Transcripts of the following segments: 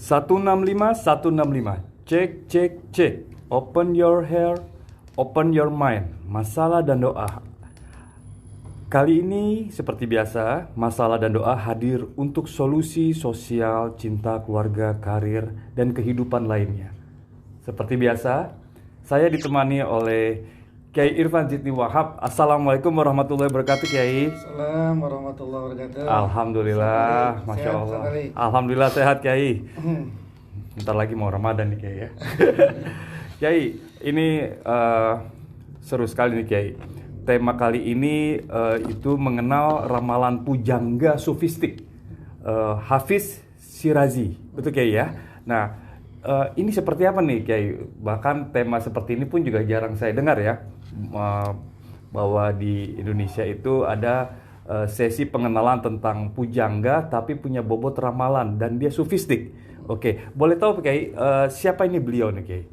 165 165. Cek cek cek. Open your hair, open your mind. Masalah dan doa. Kali ini seperti biasa, masalah dan doa hadir untuk solusi sosial, cinta, keluarga, karir, dan kehidupan lainnya. Seperti biasa, saya ditemani oleh Kiai Irfan Jidni Wahab. Assalamualaikum warahmatullahi wabarakatuh, Kiai. Assalamualaikum warahmatullahi wabarakatuh. Alhamdulillah, Masya Sehat, Allah. sekali. Alhamdulillah sehat, Kiai. Bentar lagi mau Ramadan nih, Kiai ya. Kiai, ini seru sekali nih, Kiai. Tema kali ini itu mengenal ramalan pujangga sufistik, Hafiz Shirazi, betul Kiai ya? Nah, ini seperti apa nih Kiai? Bahkan tema seperti ini pun juga jarang saya dengar ya, bahwa di Indonesia itu ada sesi pengenalan tentang pujangga tapi punya bobot ramalan dan dia sufistik. Oke, boleh tahu Kiai siapa ini beliau nih Kiai?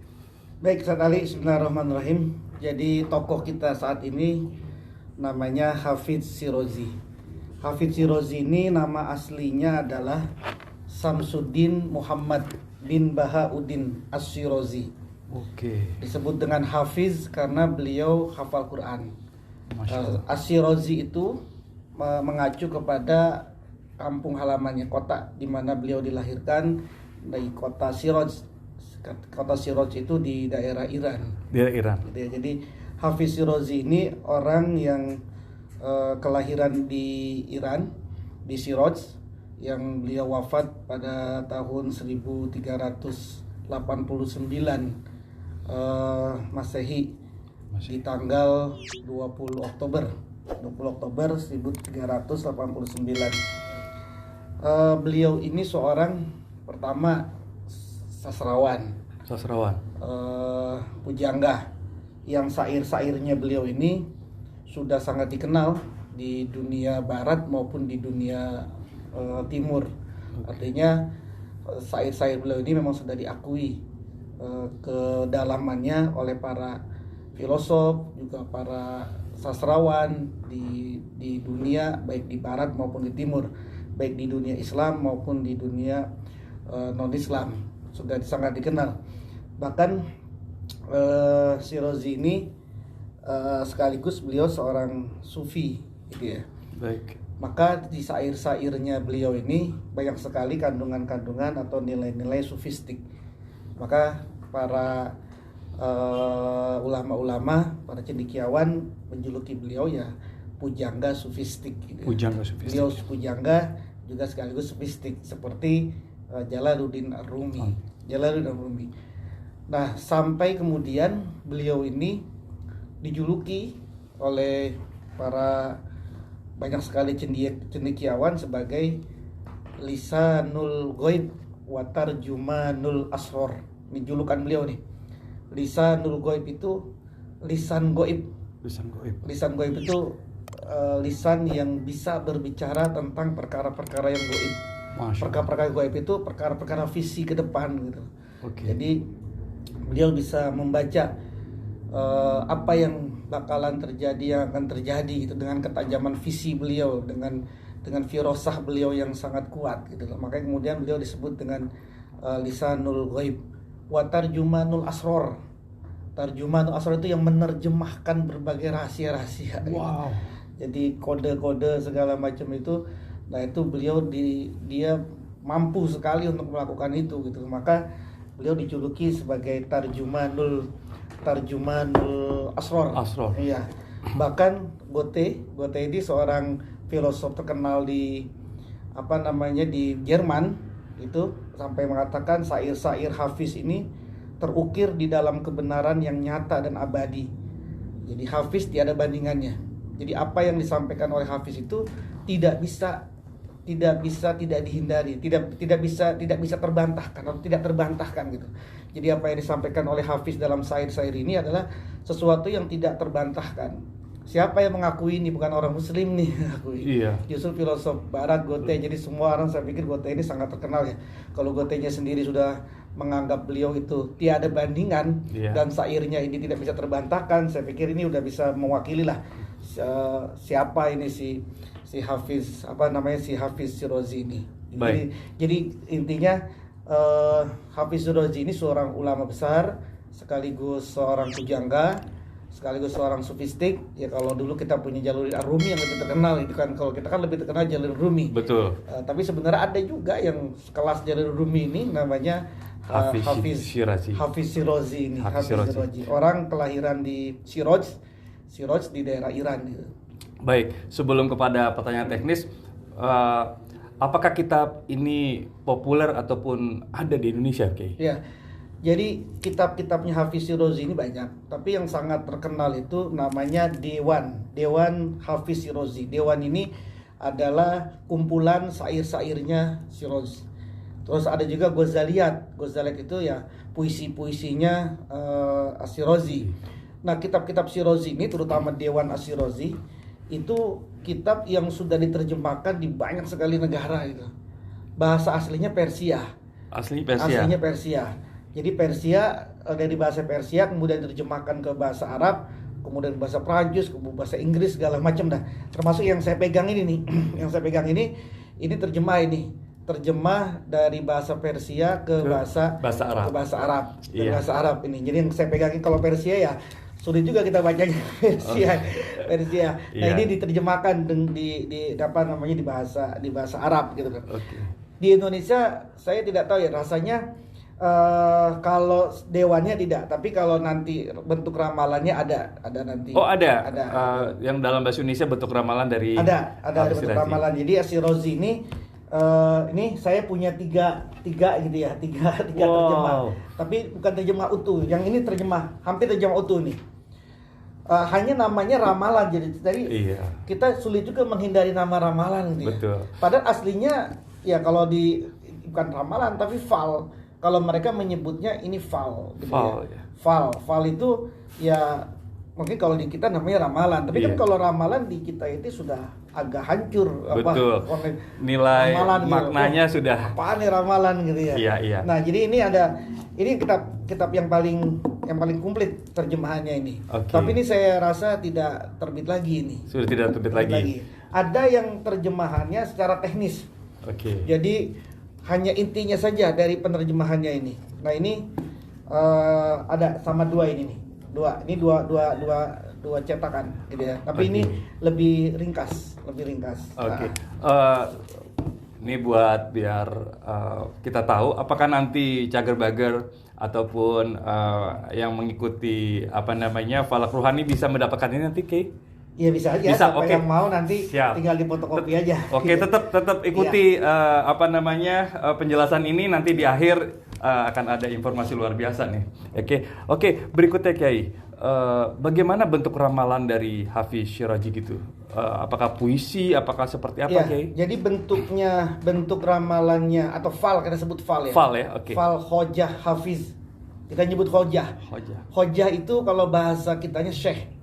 Baik, Ustaz Ali, bismillahirrahmanirrahim. Jadi tokoh kita saat ini namanya Hafiz Shirazi. Hafiz Shirazi ini nama aslinya adalah Samsuddin Muhammad bin Bahauddin Ash-Shirazi. Oke. Disebut dengan Hafiz karena beliau hafal Quran. Ash-Shirazi itu mengacu kepada kampung halamannya, kota di mana beliau dilahirkan, dari kota Shiraj. Kota Shiraj itu di daerah Iran. Dia Iran. Gitu ya. Jadi Hafiz Shirazi ini orang yang kelahiran di Iran, di Shiraj, yang beliau wafat pada tahun 1389 Masehi di tanggal 20 Oktober 1389. Beliau ini seorang pertama sastrawan, pujangga, yang syair-syairnya beliau ini sudah sangat dikenal di dunia barat maupun di dunia timur. Artinya syair-syair beliau ini memang sudah diakui kedalamannya oleh para filosof, juga para sastrawan di dunia, baik di barat maupun di timur, baik di dunia Islam maupun di dunia non-Islam, sudah sangat dikenal. Bahkan Shirazi ini sekaligus beliau seorang sufi, gitu ya. Baik. Maka di syair-syairnya beliau ini banyak sekali kandungan-kandungan atau nilai-nilai sufistik. Maka para ulama-ulama, para cendekiawan menjuluki beliau ya pujangga sufistik, gitu. Pujangga sufistik. Beliau pujangga juga sekaligus sufistik, seperti Jalaluddin Ar-Rumi. Nah, sampai kemudian beliau ini dijuluki oleh para banyak sekali cendekiawan sebagai Lisanul Ghaib wa Tarjumanul Asror. Ini julukan beliau nih. Lisanul Ghaib itu lisan gaib. Lisan gaib itu lisan yang bisa berbicara tentang perkara-perkara yang gaib. Perkara-perkara gaib itu perkara-perkara visi ke depan gitu. Okay. Jadi beliau bisa membaca apa yang bakalan terjadi, yang akan terjadi gitu, dengan ketajaman visi beliau, dengan firasah beliau yang sangat kuat gitu. Makanya kemudian beliau disebut dengan lisanul ghaib wa tarjumanul asror. Tarjumanul asror itu yang menerjemahkan berbagai rahasia-rahasia. Wow. Gitu. Jadi kode-kode segala macam itu, nah itu beliau dia mampu sekali untuk melakukan itu gitu. Maka beliau dijuluki sebagai Tarjumanul Asror. Iya. Bahkan Goethe ini seorang filosof terkenal di Jerman itu sampai mengatakan syair-syair Hafiz ini terukir di dalam kebenaran yang nyata dan abadi. Jadi Hafiz tiada bandingannya. Jadi apa yang disampaikan oleh Hafiz itu tidak dihindari, tidak bisa terbantahkan atau tidak terbantahkan gitu. Jadi apa yang disampaikan oleh Hafiz dalam syair-syair ini adalah sesuatu yang tidak terbantahkan. Siapa yang mengakui ini? Bukan orang muslim nih mengakui. Iya. Justru filosof barat Goethe. Jadi semua orang, saya pikir Goethe ini sangat terkenal ya. Kalau Goethe-nya sendiri sudah menganggap beliau itu tiada bandingan, dan syairnya ini tidak bisa terbantahkan, saya pikir ini udah bisa mewakili lah siapa ini si Hafiz Shirazi ini. Jadi intinya Hafiz Shirazi ini seorang ulama besar, sekaligus seorang pujangga, sekaligus seorang sufistik. Ya kalau dulu kita punya Jalaluddin Ar-Rumi yang lebih terkenal itu kan, kalau kita kan lebih terkenal Jalaluddin Rumi. Betul. Tapi sebenarnya ada juga yang kelas Jalaluddin Rumi ini namanya Hafiz Shirazi. Hafiz Shirazi ini. Hafiz Hafiz Shirazi. Shirazi. Orang kelahiran di Shiraj di daerah Iran gitu. Baik, sebelum kepada pertanyaan teknis, apakah kitab ini populer ataupun ada di Indonesia, Kiai? Ya, jadi kitab-kitabnya Hafiz Shirazi ini banyak, tapi yang sangat terkenal itu namanya Dewan Hafiz Shirazi. Dewan ini adalah kumpulan syair-syairnya Shirazi. Terus ada juga Ghazaliyat itu ya puisi-puisinya Shirazi. Nah, kitab-kitab Shirazi ini, terutama Dewan Shirazi, itu kitab yang sudah diterjemahkan di banyak sekali negara gitu. Bahasa aslinya Persia. Aslinya Persia. Jadi Persia, dari bahasa Persia kemudian diterjemahkan ke bahasa Arab, kemudian bahasa Prancis, kemudian bahasa Inggris, segala macam dah. Termasuk yang saya pegang ini nih. Yang saya pegang ini terjemah dari bahasa Persia ke bahasa Arab. Ke bahasa Arab. Iya. Bahasa Arab ini. Jadi yang saya pegang ini, kalau Persia ya sulit juga kita bacanya Persia. Nah, Iya. ini diterjemahkan di apa namanya di bahasa Arab gitu kan. Oke. Di Indonesia saya tidak tahu ya rasanya, kalau dewannya tidak, tapi kalau nanti bentuk ramalannya ada nanti. Oh, ada. Ada. Yang dalam bahasa Indonesia bentuk ramalan dari Ada Hafiz bentuk Shirazi. ramalan. Jadi Shirazi ini saya punya tiga gitu ya, tiga terjemah. Tapi bukan terjemah utuh. Yang ini hampir terjemah utuh nih. Hanya namanya ramalan, jadi Iya. kita sulit juga menghindari nama ramalan gitu ya. Betul. Padahal aslinya ya kalau bukan ramalan tapi fal. Kalau mereka menyebutnya ini fal gitu Fal, ya. ya. Fal itu ya mungkin kalau di kita namanya ramalan, tapi kan Iya. kalau ramalan di kita itu sudah agak hancur. Betul. Nilai ramalan maknanya gitu. sudah. Apaan nih ramalan gitu ya. Iya. Nah, jadi ini kitab yang paling komplit terjemahannya ini. Oke. Tapi ini saya rasa tidak terbit lagi ini. Sudah tidak terbit lagi. Ada yang terjemahannya secara teknis. Oke. Jadi hanya intinya saja dari penerjemahannya ini. Nah, ini ada sama dua ini nih. Ini dua cetakan gitu ya. Tapi ini lebih ringkas. Oke. Ini buat biar kita tahu apakah nanti cager-bager ataupun yang mengikuti Falak Ruhani bisa mendapatkan ini nanti, Ki? Iya, bisa aja. Bisa, Siapa oke. yang mau nanti Siap. tinggal difotokopi aja. Oke, tetap ikuti penjelasan ini, nanti di akhir akan ada informasi luar biasa nih. Oke, berikutnya, Kiai. Bagaimana bentuk ramalan dari Hafiz Shirazi gitu? Apakah puisi, apakah seperti apa, Ya, Kiai? jadi bentuk ramalannya atau fal, kita sebut fal ya. Fal ya, oke. Fal Hojah Hafiz. Kita nyebut hojah. Hojah itu kalau bahasa kitanya syekh.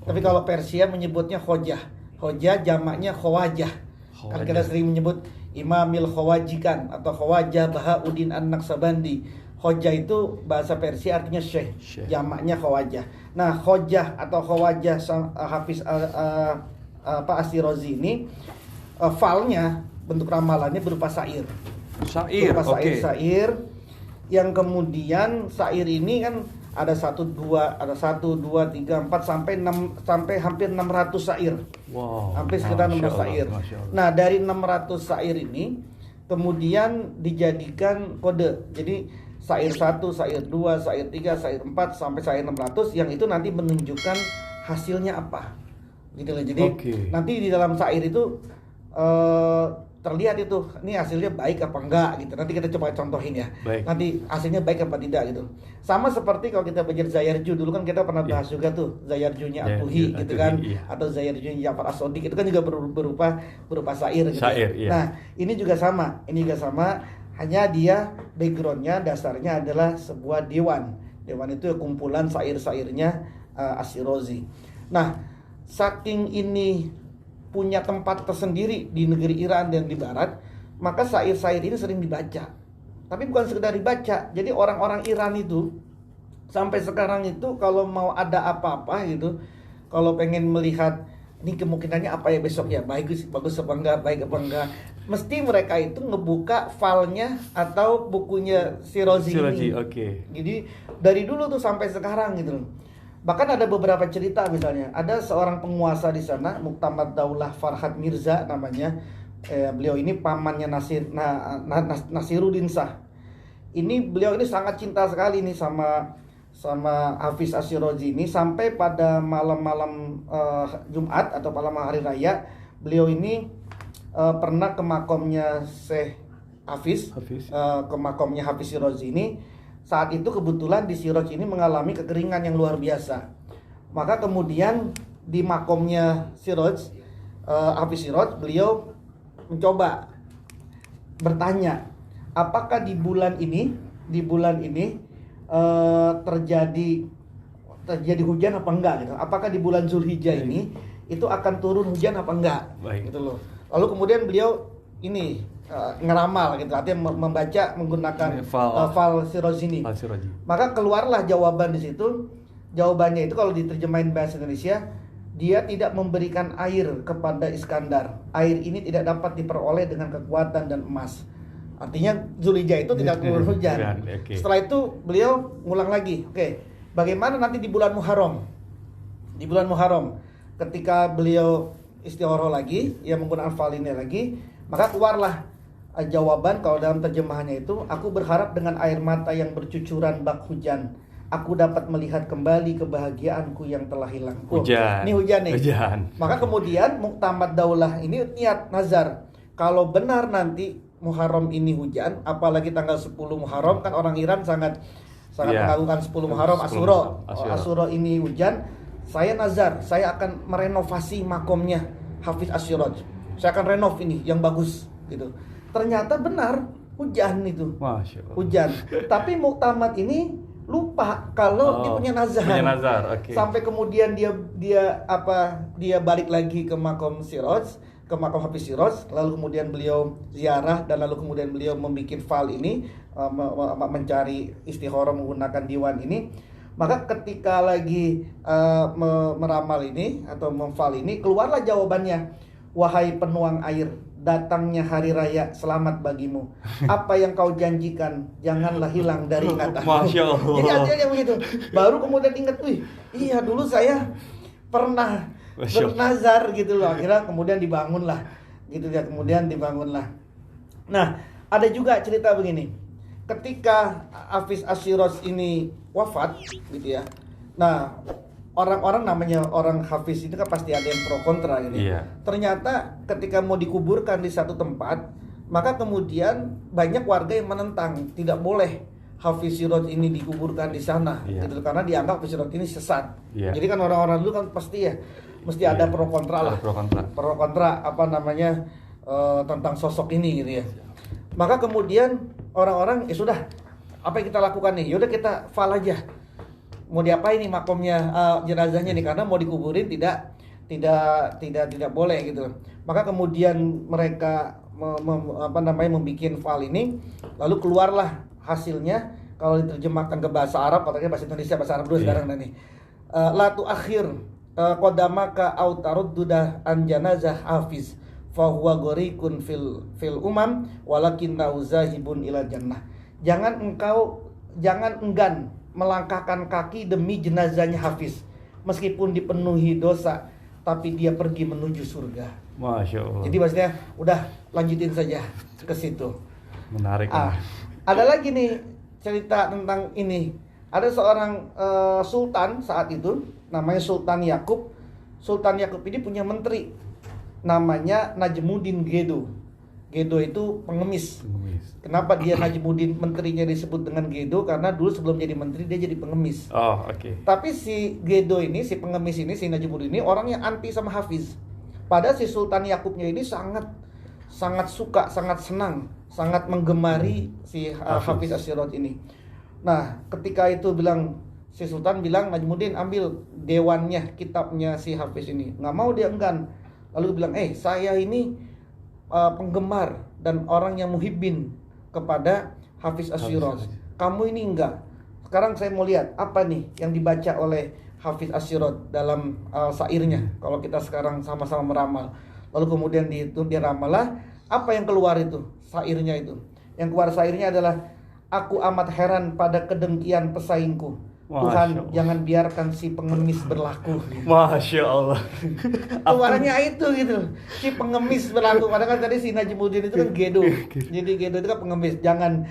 Tapi kalau Persia menyebutnya hojah. Hojah jamaknya khawajah. Kan kita sering menyebut Imamil Khawajikan atau Khawajah Bahauddin An-Naqsabandi. Hojah itu bahasa Persia artinya syekh. Jamaknya khawajah. Nah, hojah atau khawajah Hafiz Shirazi ini falnya, bentuk ramalannya berupa syair. Berupa syair yang kemudian syair ini kan ada 1, 2, 3, 4 sampai 6 sampai hampir 600 syair. Wow. Hampir sekitar 600 syair. Nah, dari 600 syair ini kemudian dijadikan kode. Jadi syair 1, syair 2, syair 3, syair 4 sampai syair 600 yang itu nanti menunjukkan hasilnya apa. Gitu loh. Jadi nanti di dalam syair itu terlihat itu ini hasilnya baik apa enggak gitu. Nanti kita coba contohin ya. Nanti hasilnya baik apa tidak gitu. Sama seperti kalau kita belajar Zayarju, dulu kan kita pernah bahas juga tuh Zayarjunya At-Tuhi gitu kan, atau Zayarjunya Ja'far As-Shadiq, itu kan juga berupa syair gitu. Nah, ini juga sama, hanya dia backgroundnya dasarnya adalah sebuah dewan. Dewan itu kumpulan syair-syairnya Shirazi. Nah, saking ini punya tempat tersendiri di negeri Iran dan di Barat, maka syair-syair ini sering dibaca. Tapi bukan sekedar dibaca. Jadi orang-orang Iran itu sampai sekarang itu kalau mau ada apa-apa gitu, kalau pengen melihat ini kemungkinannya apa ya besok ya, bagus apa enggak, baik apa enggak. Mesti mereka itu ngebuka filenya atau bukunya si Rozi ini. Oke. Jadi dari dulu tuh sampai sekarang gitu loh. Bahkan ada beberapa cerita, misalnya ada seorang penguasa di sana, Muktamad Daulah Farhad Mirza namanya. Beliau ini pamannya Nasiruddin Shah. Ini beliau ini sangat cinta sekali nih sama Hafiz Asyrozi ini, sampai pada malam-malam Jumat atau malam hari raya beliau ini pernah ke makomnya Syekh Hafiz. Ke makomnya Hafiz Asyrozi ini. Saat itu kebetulan di Siroj ini mengalami kekeringan yang luar biasa. Maka kemudian di makomnya Siroj, Hafiz Siroj, beliau mencoba bertanya, apakah di bulan ini terjadi hujan apa enggak gitu. Apakah di bulan Zulhijjah ini itu akan turun hujan apa enggak? Baik. Gitu loh. Lalu kemudian beliau ini ngeramal gitu, artinya membaca menggunakan fal Siroj ini. Maka keluarlah jawaban di situ. Jawabannya itu kalau diterjemahin bahasa Indonesia, dia tidak memberikan air kepada Iskandar. Air ini tidak dapat diperoleh dengan kekuatan dan emas. Artinya Zulhijjah itu tidak turun hujan. Okay. Setelah itu beliau ngulang lagi. Oke, bagaimana nanti di bulan Muharram? Di bulan Muharram, ketika beliau istikharah lagi, ya menggunakan fal ini lagi, maka keluarlah jawaban. Kalau dalam terjemahannya itu, aku berharap dengan air mata yang bercucuran bak hujan, aku dapat melihat kembali kebahagiaanku yang telah hilang. Hujan. Ini hujan nih. Hujan. Maka kemudian Muktamad Daulah ini niat nazar, kalau benar nanti Muharram ini hujan, apalagi tanggal 10 Muharram, kan orang Iran sangat mengagungkan 10 Muharram, Asyura ini hujan. Saya nazar, saya akan merenovasi makomnya Hafiz Asyiroj. Saya akan renov ini yang bagus gitu. Ternyata benar hujan itu. Masya Allah. Hujan. Tapi Muktamad ini lupa kalau dia punya nazar. Okay. Sampai kemudian dia balik lagi ke makom Siroj, ke makom Hafiz Siroj, lalu kemudian beliau ziarah, dan lalu kemudian beliau membuat fal ini, mencari istikharah menggunakan diwan ini. Maka ketika lagi meramal ini atau memfal ini, keluarlah jawabannya, wahai penuang air, datangnya hari raya selamat bagimu. Apa yang kau janjikan janganlah hilang dari ingatan. Masya Allah. Jadi artinya begitu. Baru kemudian ingat, iya dulu saya pernah bernazar gitu loh. Akhirnya kemudian dibangunlah gitu ya, kemudian dibangunlah. Nah, ada juga cerita begini. Ketika Hafiz Asyiroj ini wafat gitu ya. Nah, orang-orang namanya orang Hafiz itu kan pasti ada yang pro kontra gitu. Iya. Ternyata ketika mau dikuburkan di satu tempat, maka kemudian banyak warga yang menentang, tidak boleh Hafiz Siroj ini dikuburkan di sana, gitu, karena dianggap Hafiz Siroj ini sesat. Jadi kan orang-orang dulu kan pasti ya mesti ada pro kontra lah. Pro kontra apa namanya tentang sosok ini gitu ya. Maka kemudian orang-orang sudah, apa yang kita lakukan nih? Yaudah kita fal aja. Mau diapain nih makomnya, jenazahnya nih, karena mau dikuburin tidak boleh gitu. Maka kemudian mereka membuat fal ini, lalu keluarlah hasilnya. Kalau diterjemahkan ke bahasa Arab, katanya bahasa Indonesia, bahasa Arab dulu sekarang nih. La tu akhir qadamaka au tarudduda an janazah Hafiz fa huwa gharikun fil umam walakinna uzahibun ila jannah. Jangan enggan melangkahkan kaki demi jenazahnya Hafiz, meskipun dipenuhi dosa, tapi dia pergi menuju surga. Masya Allah. Jadi maksudnya udah lanjutin saja ke situ. Menarik. Ada lagi nih cerita tentang ini. Ada seorang sultan saat itu, namanya Sultan Yakub. Sultan Yakub ini punya menteri, namanya Najmuddin Gedo. Gedo itu pengemis. Kenapa dia Najmuddin, menterinya disebut dengan Gedo? Karena dulu sebelum jadi menteri dia jadi pengemis. Tapi si Gedo ini, si pengemis ini, si Najmuddin ini orang yang anti sama Hafiz. Padahal si Sultan Yakubnya ini sangat suka, sangat senang, sangat menggemari si Hafiz Asyiroj ini. Nah, ketika itu si Sultan bilang, Najmuddin ambil dewannya, kitabnya si Hafiz ini. Nggak mau, dia enggan. Lalu bilang, saya ini penggemar dan orang yang muhibbin kepada Hafiz Asyiroj. Kamu ini enggak. Sekarang saya mau lihat apa nih yang dibaca oleh Hafiz Asyirot dalam syairnya. Kalau kita sekarang sama-sama meramal, lalu kemudian dia ramalah, apa yang keluar itu syairnya itu? Yang keluar syairnya adalah, aku amat heran pada kedengkian pesaingku. Tuhan, jangan biarkan si pengemis berlaku. Masya Allah. Keluarnya itu gitu, si pengemis berlaku. Padahal kan tadi si Najmuddin itu kan gedo. Jadi gedo itu kan pengemis. Jangan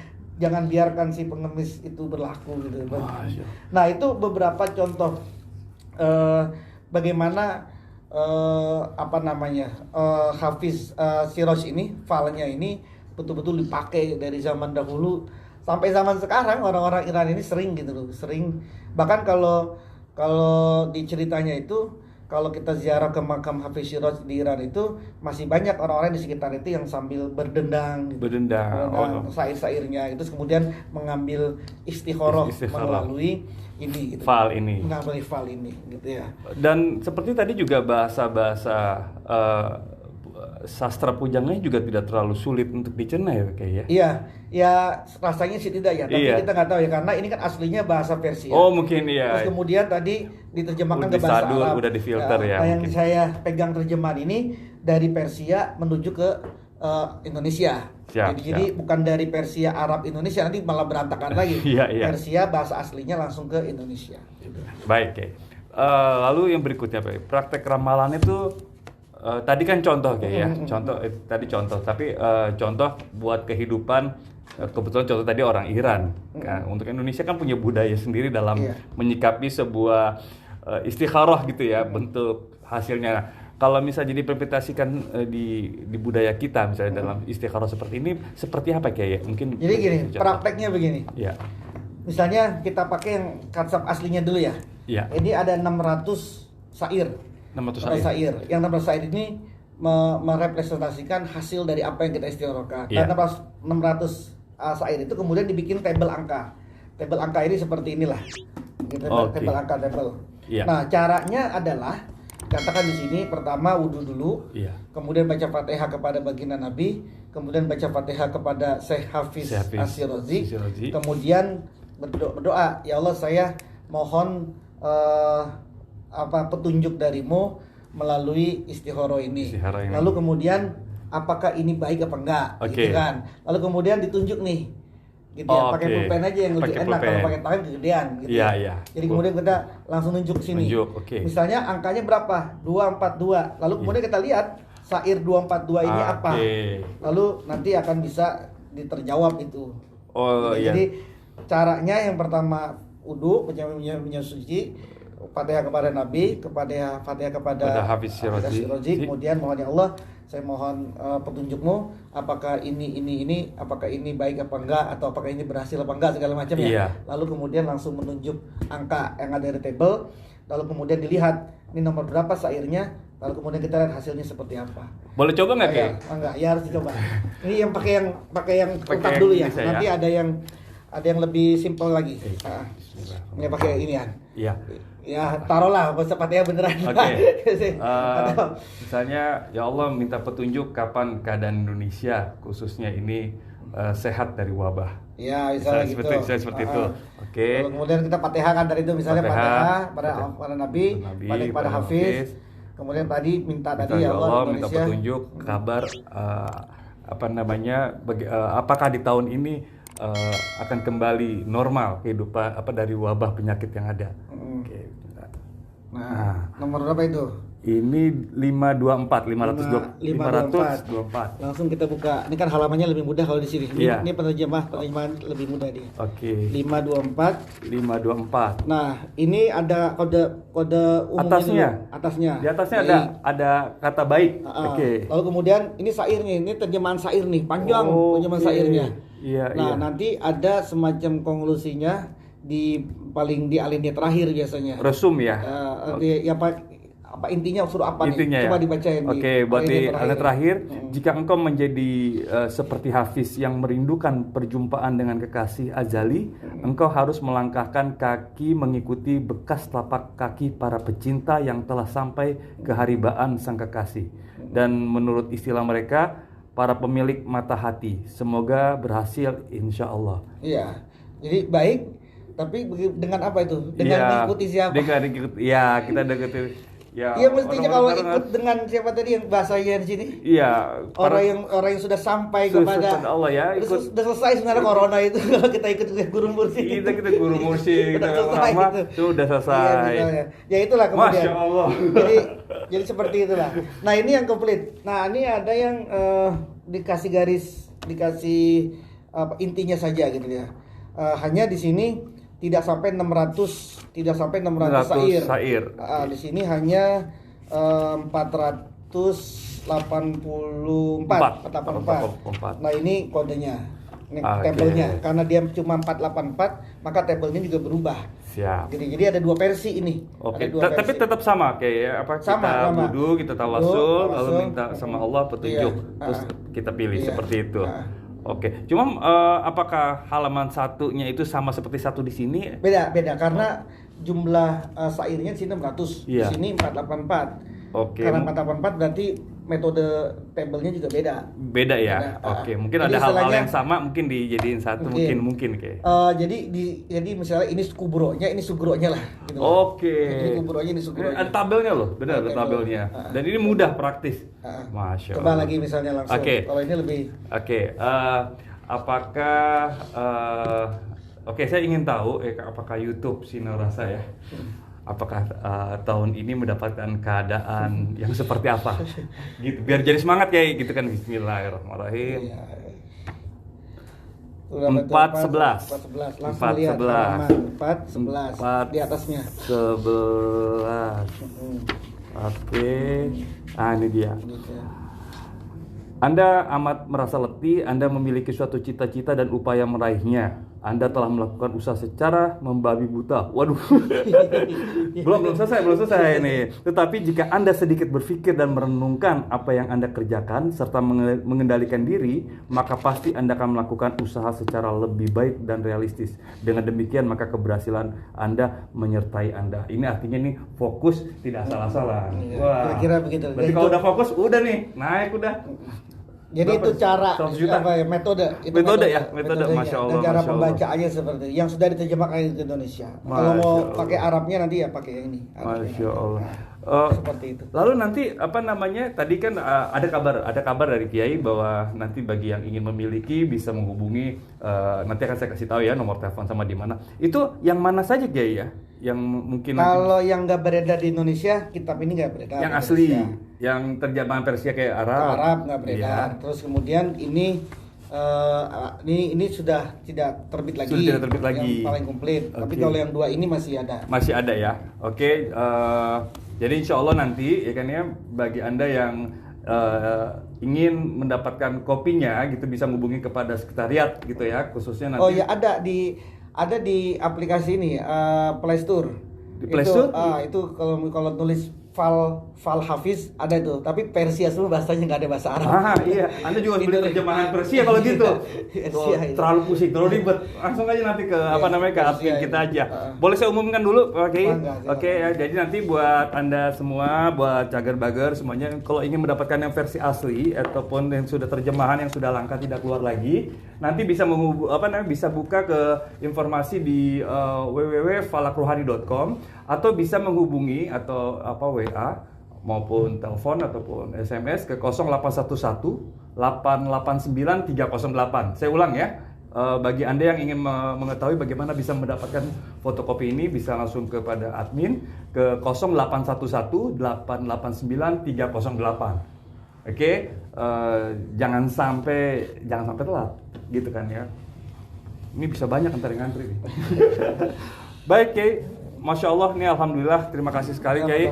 biarkan si pengemis itu berlaku gitu. Nah, itu beberapa contoh bagaimana Hafiz Siroj ini, falnya ini betul-betul dipakai dari zaman dahulu sampai zaman sekarang. Orang-orang Iran ini sering gitu loh, bahkan kalau di ceritanya itu, kalau kita ziarah ke makam Hafiz Siroj di Iran itu, masih banyak orang-orang di sekitar itu yang sambil berdendang syair-syairnya itu, kemudian mengambil istikharah melalui ini gitu. Fal ini gitu ya. Dan seperti tadi juga bahasa-bahasa sastra pujanganya juga tidak terlalu sulit untuk dicerna ya kayaknya. Iya, ya rasanya sih tidak ya, tapi kita nggak tahu ya, karena ini kan aslinya bahasa Persia. Oh mungkin iya. Terus kemudian tadi diterjemahkan ke bahasa Arab. Udah difilter ya. Yang saya pegang terjemahan ini dari Persia menuju ke Indonesia. Jadi bukan dari Persia Arab Indonesia, nanti malah berantakan lagi. Iya. Persia bahasa aslinya langsung ke Indonesia. Baik, lalu yang berikutnya Pak, praktek ramalan itu tadi kan contoh tadi contoh, tapi contoh buat kehidupan, kebetulan contoh tadi orang Iran. Nah, untuk Indonesia kan punya budaya sendiri dalam menyikapi sebuah istikharah gitu ya, bentuk hasilnya. Kalau misalnya diimplementasikan di budaya kita misalnya dalam istikharah seperti ini, seperti apa kayak? Mungkin jadi gini, prakteknya begini. Iya. Misalnya kita pakai yang konsep aslinya dulu ya. Iya. Ini ada 600 syair. 600 syair. Yang 600 syair ini merepresentasikan hasil dari apa yang kita istikharahkan. Dan 600 syair itu kemudian dibikin tabel angka. Tabel angka ini seperti inilah. Tabel angka. Yeah. Nah, caranya adalah katakan di sini pertama wudu dulu. Yeah. Kemudian baca Fatihah kepada baginda Nabi, kemudian baca Fatihah kepada Syekh Hafiz Asyirazi. Kemudian berdoa, ya Allah saya mohon petunjuk darimu melalui istikharah ini. Lalu kemudian apakah ini baik apa enggak, gitu kan. Lalu kemudian ditunjuk nih, gitu ya, pakai pulpen aja yang lebih enak, kalau pakai tangan kegedean gitu. Iya. Jadi kemudian kita langsung nunjuk sini. Misalnya angkanya berapa? 242. Lalu kemudian kita lihat syair 242 ini apa. Lalu nanti akan bisa diterjawab itu. Jadi caranya yang pertama wudu, punya suci, Fatihah kepada Nabi, Fatihah kepada Hafiz Asyirazi, kemudian mohon ya Allah, saya mohon petunjukmu, apakah ini, apakah ini baik apa enggak, atau apakah ini berhasil apa enggak, segala macam ya. Lalu kemudian langsung menunjuk angka yang ada di table, lalu kemudian dilihat ini nomor berapa syairnya, lalu kemudian kita lihat hasilnya seperti apa. Boleh coba nggak kayak? Enggak, ya harus dicoba. Ini yang pakai yang lengkap dulu ya. Nanti ada yang lebih simpel lagi. Ini pakai ini ya. Iya. Ya taruhlah Fatihah beneran. Misalnya ya Allah minta petunjuk kapan keadaan Indonesia khususnya ini sehat dari wabah. Ya misalnya gitu. Seperti itu. Oke. Kemudian kita Fatihah kan dari itu, misalnya Fatihah pada Nabi, pada Hafiz. Kemudian tadi minta ya Allah minta petunjuk kabar apakah di tahun ini akan kembali normal kehidupan dari wabah penyakit yang ada. Oke. Nah, nomor berapa itu? Ini 524. Langsung kita buka. Ini kan halamannya lebih mudah kalau di sini. Ini penerjemahan lebih mudah dia. Oke. 524. Nah, ini ada kode umumnya. Atasnya. Di atasnya ada kata baik. Oke. Lalu kemudian ini syairnya, ini terjemahan syair nih, panjang terjemahan syairnya. Nah, nanti ada semacam konklusinya di alinea terakhir biasanya. Resum ya. Apa intinya suruh apa nih? Coba dibacain. Buat di alinea terakhir. Jika engkau menjadi seperti Hafiz yang merindukan perjumpaan dengan kekasih azali, engkau harus melangkahkan kaki mengikuti bekas telapak kaki para pecinta yang telah sampai ke haribaan sang kekasih. Dan menurut istilah mereka, para pemilik mata hati. Semoga berhasil insya Allah. Iya. Jadi baik Tapi dengan apa itu? Dengan Iya, mengikuti siapa? Dengan ikut, ya kita deketin. Ya, Iya mestinya kalau orang-orang ikut dengan siapa tadi yang bahasanya di sini? iya, Orang yang sudah sampai kepada Allah ya, ikut. sudah selesai sebenarnya corona itu kalau kita ikut guru mursyid. Kita guru mursyid, Udah kita selesai lama, gitu. itu udah selesai. Iya, misalnya. Ya itulah kemudian. Masya Allah. Jadi seperti itulah. Nah ini yang komplit. Nah ini ada yang dikasih garis, dikasih intinya saja gitu ya. Hanya di sini tidak sampai 600 sair. Di sini hanya 484. Nah ini kodenya, ini tabelnya. Karena dia cuma 484, maka tabelnya juga berubah. Siap. Jadi ada dua versi ini. Oke. Ada dua versi. Tapi tetap sama kayak apa? Kita wudu, kita tawasul, lalu minta sama Allah petunjuk, terus kita pilih seperti itu. Oke, cuma apakah halaman satunya itu sama seperti satu di sini? Beda karena jumlah sairnya di sini 600, di sini 484. Oke. Karena 484 berarti metode tabelnya juga beda. Beda ya. Oke, mungkin ada hal-hal yang sama mungkin dijadiin satu, mungkin kayak. Jadi misalnya ini kubronya, ini sugronya lah. Gitu. Oke. Ini kubronya, ini sugronya. Ada tabelnya loh, benar ada tabelnya. Dan ini mudah praktis. Masya Allah. Coba lagi misalnya langsung. Kalau ini lebih. Apakah saya ingin tahu apakah YouTube Sinorasa ya? Apakah tahun ini mendapatkan keadaan yang seperti apa? Gitu, biar jadi semangat kayak gitu kan. Bismillahirrahmanirrahim. 411. Langsung lihat halaman 411 di atasnya. 11. Oke. Ini dia. Anda amat merasa letih, Anda memiliki suatu cita-cita dan upaya meraihnya. Anda telah melakukan usaha secara membabi buta. Waduh. belum selesai nih. Tetapi jika Anda sedikit berpikir dan merenungkan apa yang Anda kerjakan serta mengendalikan diri, maka pasti Anda akan melakukan usaha secara lebih baik dan realistis. Dengan demikian maka keberhasilan Anda menyertai Anda. Ini artinya nih fokus tidak salah-salah. Wah. Kira-kira begitu. Berarti kalau udah fokus udah nih, naik udah. Jadi itu cara metode Masya Allah. Dan cara pembacaannya seperti itu. Yang sudah diterjemahkan ke Indonesia. Kalau mau pakai Arabnya nanti ya pakai yang ini. Masya Allah. Seperti itu. Lalu nanti tadi kan ada kabar dari Kiai bahwa nanti bagi yang ingin memiliki bisa menghubungi, nanti akan saya kasih tahu ya nomor telepon sama di mana. Itu yang mana saja Kiai ya? Yang mungkin kalau yang nggak beredar di Indonesia, kitab ini nggak beredar. Yang asli, yang terjemahan Persia kayak Arab nggak beredar. Terus kemudian ini sudah tidak terbit lagi. Sudah tidak terbit lagi. Yang paling komplit. Tapi kalau yang dua ini masih ada. Masih ada ya. Oke. Jadi insya Allah nanti ya kan ya bagi Anda yang ingin mendapatkan kopinya gitu bisa menghubungi kepada sekretariat gitu ya khususnya nanti. Oh ya ada di aplikasi ini Play Store. Di Play Store? Itu kalau nulis Fal Hafiz ada itu, tapi Persia semua bahasanya nggak ada bahasa Arab. Iya, Anda juga beli terjemahan Persia kalau gitu. Terlalu pusing, terlalu ribet. Langsung aja nanti ke ke admin kita aja. Boleh saya umumkan dulu, Oke ya. Jadi nanti buat Anda semua, buat cagar-bagar semuanya, kalau ingin mendapatkan yang versi asli ataupun yang sudah terjemahan yang sudah langka tidak keluar lagi, nanti bisa bisa buka ke informasi di www.falakrohani.com atau bisa menghubungi atau WA maupun telepon ataupun SMS ke 0811 889 308. Saya ulang ya. Bagi Anda yang ingin mengetahui bagaimana bisa mendapatkan fotokopi ini bisa langsung kepada admin ke 0811 889 308. Oke, jangan sampai telat gitu kan ya. Ini bisa banyak antar yang ngantri nih. Baik, Kiai. Masya Allah, ini alhamdulillah, terima kasih sekali Kiai.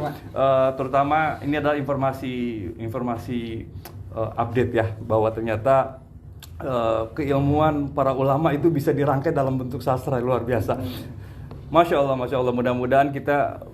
Terutama ini adalah informasi update ya, bahwa ternyata keilmuan para ulama itu bisa dirangkai dalam bentuk sastra luar biasa. Masya Allah, mudah-mudahan kita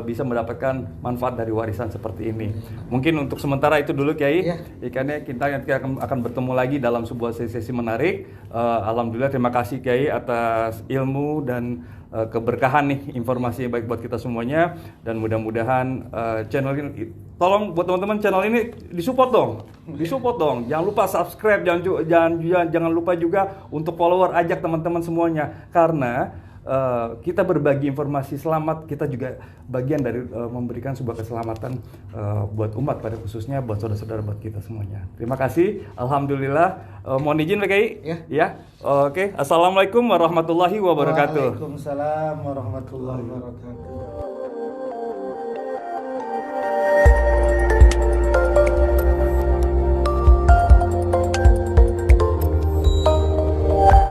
bisa mendapatkan manfaat dari warisan seperti ini. Mungkin untuk sementara itu dulu Kiai. Ikannya kita akan bertemu lagi dalam sebuah sesi menarik. Alhamdulillah, terima kasih Kiai atas ilmu dan keberkahan nih, informasi yang baik buat kita semuanya, dan mudah-mudahan channel ini, tolong buat teman-teman, channel ini disupport dong, jangan lupa subscribe, jangan lupa juga untuk follower, ajak teman-teman semuanya, karena kita berbagi informasi selamat, kita juga bagian dari memberikan sebuah keselamatan buat umat, pada khususnya buat saudara-saudara, buat kita semuanya. Terima kasih, alhamdulillah. Mohon izin PKI. Ya. Oke. Assalamualaikum warahmatullahi wabarakatuh. Waalaikumsalam warahmatullahi wabarakatuh.